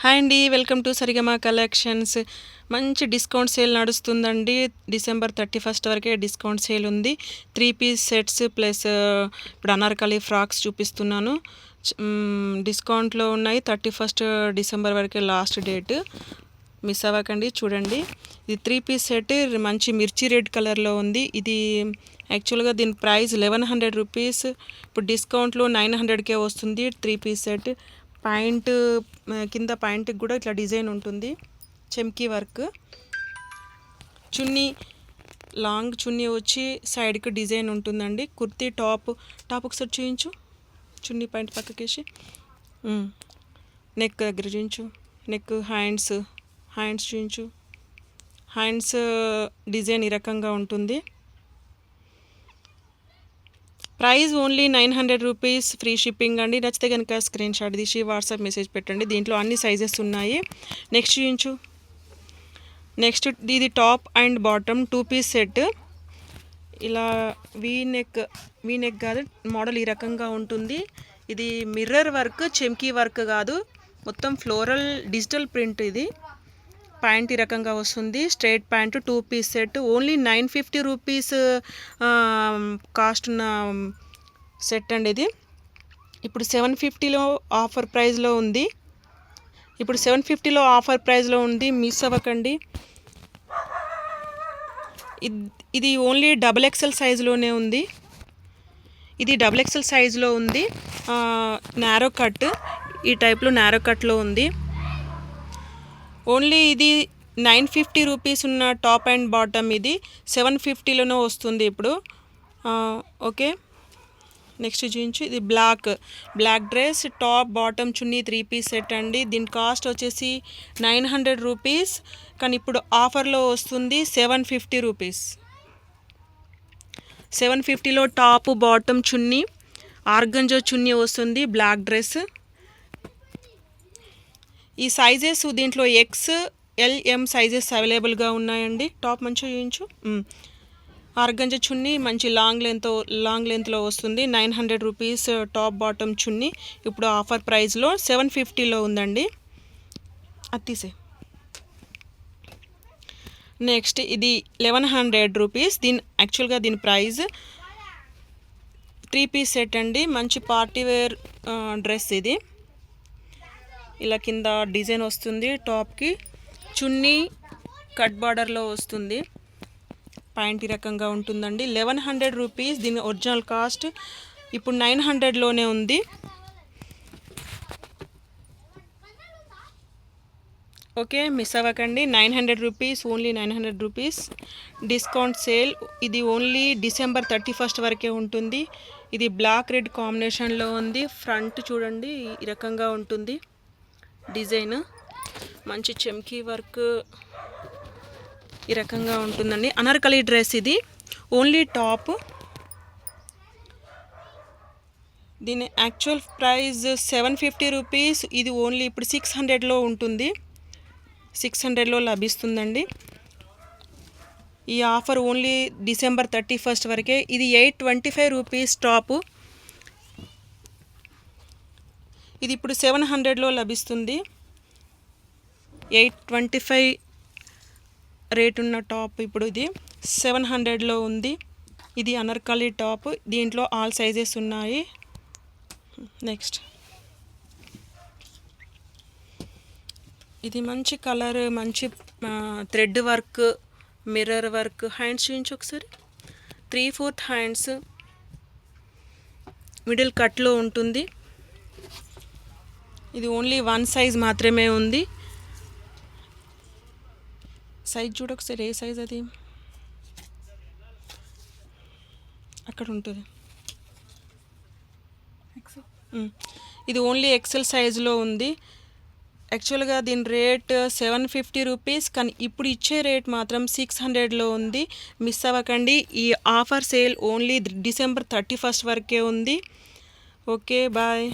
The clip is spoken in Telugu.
హాయ్ అండి, వెల్కమ్ టు సరిగమ కలెక్షన్స్. మంచి డిస్కౌంట్ సేల్ నడుస్తుందండి. December 31 వరకే డిస్కౌంట్ సేల్ ఉంది. 3 పీస్ సెట్స్ ప్లస్ ఇప్పుడు అనార్కలి ఫ్రాక్స్ చూపిస్తున్నాను. డిస్కౌంట్లో ఉన్నాయి. 31 December వరకే లాస్ట్ డేట్. మిస్ అవ్వకండి, చూడండి. ఇది 3 పీస్ సెట్ మంచి మిర్చి రెడ్ కలర్లో ఉంది. ఇది యాక్చువల్గా దీని ప్రైస్ 1100 రూపీస్. ఇప్పుడు డిస్కౌంట్లో 900కే వస్తుంది. 3 పీస్ సెట్. పాయింట్ కింద పాయింట్కి కూడా ఇట్లా డిజైన్ ఉంటుంది, చెమ్కీ వర్క్. చున్నీ లాంగ్ చున్నీ వచ్చి సైడ్కి డిజైన్ ఉంటుందండి. కుర్తీ టాప్ ఒకసారి చూయించు. చున్నీ పాయింట్ పక్కకేసి నెక్ దగ్గర చూయించు. నెక్ హ్యాండ్స్ చూయించు. హ్యాండ్స్ డిజైన్ ఈ రకంగా ఉంటుంది. Price only 900 rupees, free shipping అండి. నచ్చితే కనుక స్క్రీన్ షాట్ తీసి వాట్సాప్ మెసేజ్ పెట్టండి. దీంట్లో అన్ని సైజెస్ ఉన్నాయి. నెక్స్ట్ చూయించు. నెక్స్ట్ ఇది top and bottom 2 piece set. ఇలా వీ నెక్ కాదు, మోడల్ ఈ రకంగా ఉంటుంది. ఇది మిర్రర్ వర్క్, చెమ్కీ వర్క్ కాదు, మొత్తం ఫ్లోరల్ డిజిటల్ ప్రింట్. ఇది ప్యాంట్ ఈ రకంగా వస్తుంది. Straight pant 2 piece set. Only 950 rupees cost ఉన్న సెట్ అండి ఇది. ఇప్పుడు 750లో ఆఫర్ ప్రైస్లో ఉంది. మిస్ అవ్వకండి. ఇది ఓన్లీ XXL సైజులోనే ఉంది. నారో కట్, ఈ టైప్లో నారో కట్లో ఉంది. ఓన్లీ ఇది 950 రూపీస్ ఉన్న టాప్ అండ్ బాటమ్. ఇది 750లోనే వస్తుంది ఇప్పుడు. ఓకే, నెక్స్ట్ చూపించు. ఇది బ్లాక్ డ్రెస్, టాప్ బాటమ్ చున్నీ 3 పీస్ సెట్ అండి. దీని కాస్ట్ వచ్చేసి 900 రూపీస్, కానీ ఇప్పుడు ఆఫర్లో వస్తుంది 750 రూపీస్. 750లో top bottom chunni, organza chunni వస్తుంది. Black dress. ఈ సైజెస్ దీంట్లో XL M సైజెస్ అవైలబుల్గా ఉన్నాయండి. టాప్ మంచిగా చూపించు. ఆర్గంజా చున్నీ మంచి లాంగ్ లెంత్లో వస్తుంది. 900 రూపీస్ టాప్ బాటమ్ చున్నీ. ఇప్పుడు ఆఫర్ ప్రైస్లో 750లో ఉందండి. అది తీసే. నెక్స్ట్ ఇది 1100 రూపీస్. యాక్చువల్గా దీని ప్రైస్ 3 పీస్ సెట్ అండి. మంచి పార్టీ వేర్ డ్రెస్ ఇది. ఇలా కింద డిజైన్ వస్తుంది. టాప్కి చున్నీ కట్ బార్డర్లో వస్తుంది. ప్యాంట్ ఈ రకంగా ఉంటుందండి. 1100 రూపీస్. దీని ఒరిజినల్ కాస్ట్ ఇప్పుడు 900లోనే ఉంది. ఓకే, మిస్ అవ్వకండి. 900 rupees, only 900 rupees discount sale. ఇది ఓన్లీ December 31 వరకే ఉంటుంది. ఇది బ్లాక్ రెడ్ కాంబినేషన్లో ఉంది. ఫ్రంట్ చూడండి ఈ రకంగా ఉంటుంది డిజైన్. మంచి చెమ్కీ వర్క్ ఈ రకంగా ఉంటుందండి. అనార్కలి డ్రెస్ ఇది. Only top. దీని యాక్చువల్ ప్రైస్ 750 రూపీస్. ఇది ఓన్లీ ఇప్పుడు 600లో ఉంటుంది. 600లో లభిస్తుందండి. ఈ ఆఫర్ ఓన్లీ December 31 వరకే. ఇది 825 రూపీస్ టాపు. ఇది ఇప్పుడు 700లో లభిస్తుంది. 825 రేట్ ఉన్న టాప్ ఇప్పుడు ఇది 700లో ఉంది. ఇది అనార్కలి టాప్. దీంట్లో ఆల్ సైజెస్ ఉన్నాయి. నెక్స్ట్ ఇది మంచి కలర్, మంచి thread work, mirror work. Hands చూపించు ఒకసారి. 3/4 హ్యాండ్స్, మిడిల్ కట్లో ఉంటుంది. ఇది ఓన్లీ 1 సైజ్ మాత్రమే ఉంది. సైజ్ చూడ ఒకసారి. ఏ సైజ్ అది? అక్కడ ఉంటుంది. ఇది ఓన్లీ XL సైజులో ఉంది. యాక్చువల్గా దీని రేట్ 750 రూపీస్, కానీ ఇప్పుడు ఇచ్చే రేట్ మాత్రం 600లో ఉంది. మిస్ అవ్వకండి. ఈ ఆఫర్ సేల్ ఓన్లీ December 31 వరకే ఉంది. Okay, bye.